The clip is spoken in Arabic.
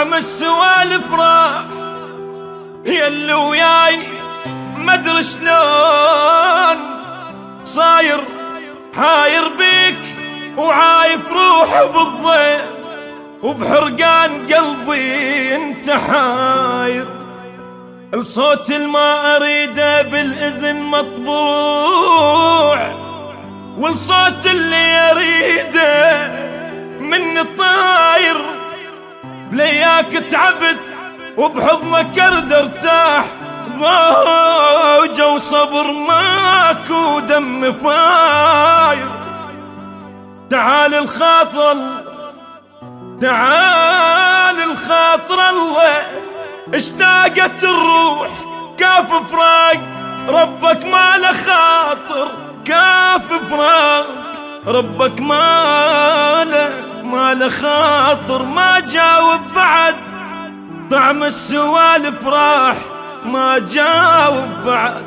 طعم السوالف راح يلي وياي مدري شلون صاير حاير بيك وعايف روح بالضيف وبحرقان قلبي انت حاير. الصوت الما اريده بالاذن مطبوع والصوت اللي اريده مني طاير. بلياك تعبت وبحضنك ارد ارتاح ضوجه وصبر ماكو دم فاير. تعال الخاطر تعال الخاطر الله اشتاقت الروح كاف فراق ربك ما له خاطر كاف فراق ربك ما له خاطر. ما جاوب بعد طعم السوالف راح ما جاوب بعد.